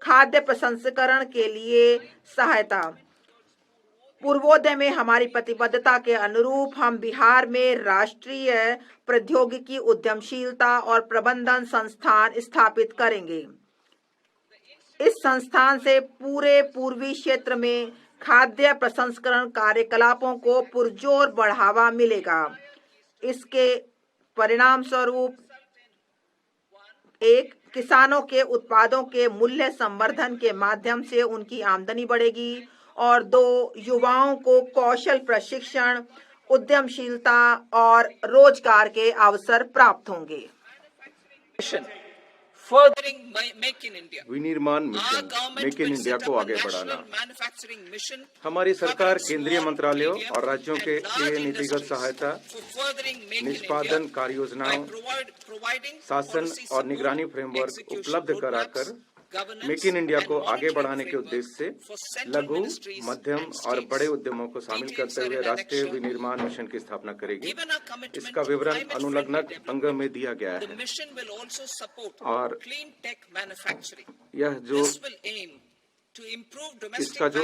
खाद्य प्रसंस्करण के लिए सहायता। पूर्वोदय में हमारी प्रतिबद्धता के अनुरूप हम बिहार में राष्ट्रीय प्रौद्योगिकी उद्यमशीलता और प्रबंधन संस्थान स्थापित करेंगे। इस संस्थान से पूरे पूर्वी क्षेत्र में खाद्य प्रसंस्करण कार्यकलापों को पुरजोर बढ़ावा मिलेगा। इसके परिणाम स्वरूप एक, किसानों के उत्पादों के मूल्य संवर्धन के माध्यम से उनकी आमदनी बढ़ेगी और दो, युवाओं को कौशल प्रशिक्षण, उद्यमशीलता और रोजगार के अवसर प्राप्त होंगे। विनिर्माण मिशन, मेक इन इंडिया को आगे बढ़ाना। हमारी सरकार केंद्रीय मंत्रालयों और राज्यों के लिए नीतिगत सहायता, निष्पादन कार्य योजनाओं, शासन और निगरानी फ्रेमवर्क उपलब्ध कराकर मेक इन इंडिया को आगे बढ़ाने के उद्देश्य से लघु, मध्यम और बड़े उद्यमों को शामिल करते हुए राष्ट्रीय विनिर्माण मिशन की स्थापना करेगी। इसका विवरण अनुलग्नक अंग में दिया गया है और यह जो इसका जो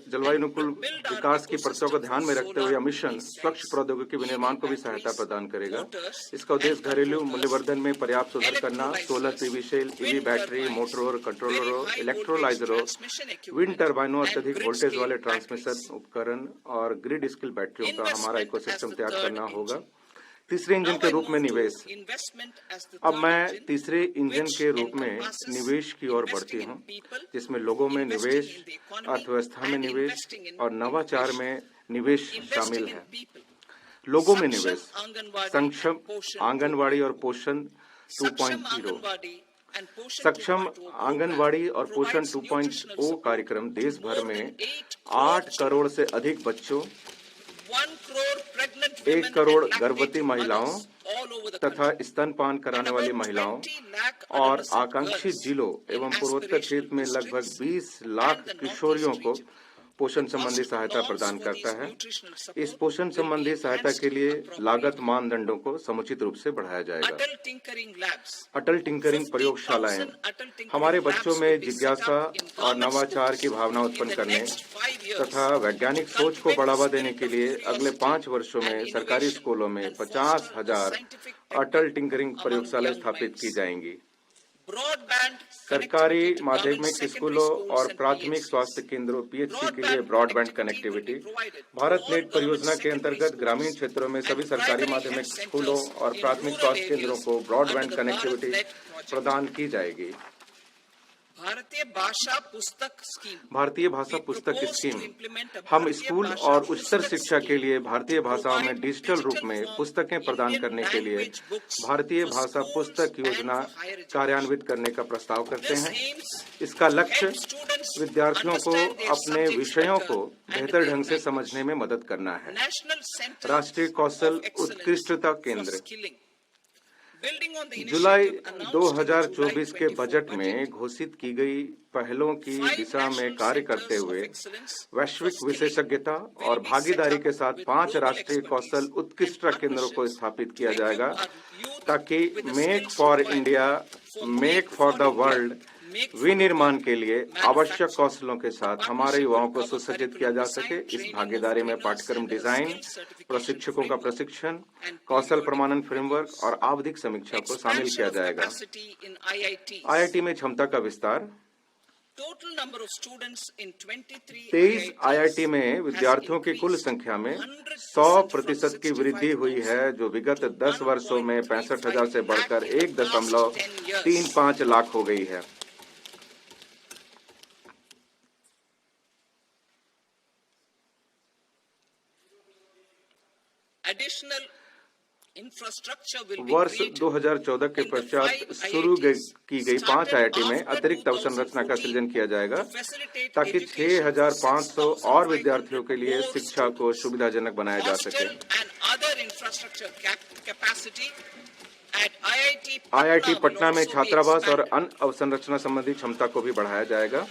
जलवायु अनुकूल विकास की परतों को ध्यान में रखते हुए मिशन स्वच्छ प्रौद्योगिकी विनिर्माण को भी सहायता प्रदान करेगा। इसका उद्देश्य घरेलू मूल्यवर्धन में पर्याप्त सुधार करना, solar PV cell, EV battery, मोटरों, कंट्रोलरों, इलेक्ट्रोलाइजरों, विंड टर्बाइनों, अत्यधिक वोल्टेज वाले ट्रांसमिशन उपकरण और ग्रिड स्किल बैटरियों का हमारा इकोसिस्टम तैयार करना होगा। तीसरे इंजन के रूप में निवेश। अब मैं तीसरे इंजन के रूप में निवेश की ओर बढ़ती हूँ, जिसमें लोगों में निवेश, अर्थव्यवस्था में निवेश और नवाचार में निवेश शामिल है। लोगों में निवेश, सक्षम आंगनवाड़ी और पोषण 2.0। सक्षम आंगनवाड़ी और पोषण 2.0 कार्यक्रम देश भर में 8 करोड़ से अधिक बच्चों, 1 करोड़ गर्भवती महिलाओं तथा स्तनपान कराने वाली महिलाओं और आकांक्षी जिलों एवं पूर्वोत्तर क्षेत्र में लगभग 20 लाख किशोरियों को पोषण संबंधी सहायता प्रदान करता है। इस पोषण संबंधी सहायता के लिए लागत मानदंडों को समुचित रूप से बढ़ाया जाएगा। अटल टिंकरिंग प्रयोगशालाएं हमारे बच्चों में जिज्ञासा और नवाचार की भावना उत्पन्न करने तथा वैज्ञानिक सोच को बढ़ावा देने के लिए अगले 5 वर्षों में सरकारी स्कूलों में 50,000 अटल टिंकरिंग प्रयोगशालाएं स्थापित की जाएंगी। सरकारी माध्यमिक स्कूलों और प्राथमिक स्वास्थ्य केंद्रों पीएचसी के लिए ब्रॉडबैंड कनेक्टिविटी। भारत नेट परियोजना के अंतर्गत ग्रामीण क्षेत्रों में सभी सरकारी माध्यमिक स्कूलों और प्राथमिक स्वास्थ्य केंद्रों को ब्रॉडबैंड कनेक्टिविटी प्रदान की जाएगी। भारतीय भाषा पुस्तक स्कीम। हम स्कूल और उच्चतर शिक्षा के लिए भारतीय भाषाओं में डिजिटल रूप में पुस्तकें प्रदान करने के लिए भारतीय भाषा पुस्तक योजना कार्यान्वित करने का प्रस्ताव करते हैं। इसका लक्ष्य विद्यार्थियों को अपने विषयों को बेहतर ढंग से समझने में मदद करना है। राष्ट्रीय कौशल उत्कृष्टता केंद्र। जुलाई 2024 के बजट में घोषित की गई पहलों की दिशा में कार्य करते हुए वैश्विक विशेषज्ञता और भागीदारी के साथ 5 राष्ट्रीय कौशल उत्कृष्टता केंद्रों को स्थापित किया जाएगा, ताकि make for India, make for the world विनिर्माण के लिए आवश्यक कौशलों के साथ हमारे युवाओं को सुसज्जित किया जा सके। इस भागीदारी में पाठ्यक्रम डिजाइन, प्रशिक्षकों का प्रशिक्षण, कौशल प्रमाणन फ्रेमवर्क और आवधिक समीक्षा को शामिल किया जाएगा। आईआईटी में क्षमता का विस्तार। 23 आईआईटी में विद्यार्थियों की कुल संख्या में 100% की वृद्धि हुई है, जो विगत 10 वर्षों में 65,000 से बढ़कर 1.35 लाख हो गई है। वर्ष 2014 के पश्चात शुरू की गई 5 आईआईटी में अतिरिक्त अवसंरचना का सृजन किया जाएगा, ताकि 6,500 और विद्यार्थियों के लिए शिक्षा को सुविधाजनक बनाया जा सके। आईआईटी पटना में छात्रावास और अन्य अवसंरचना संबंधी क्षमता को भी बढ़ाया जाएगा।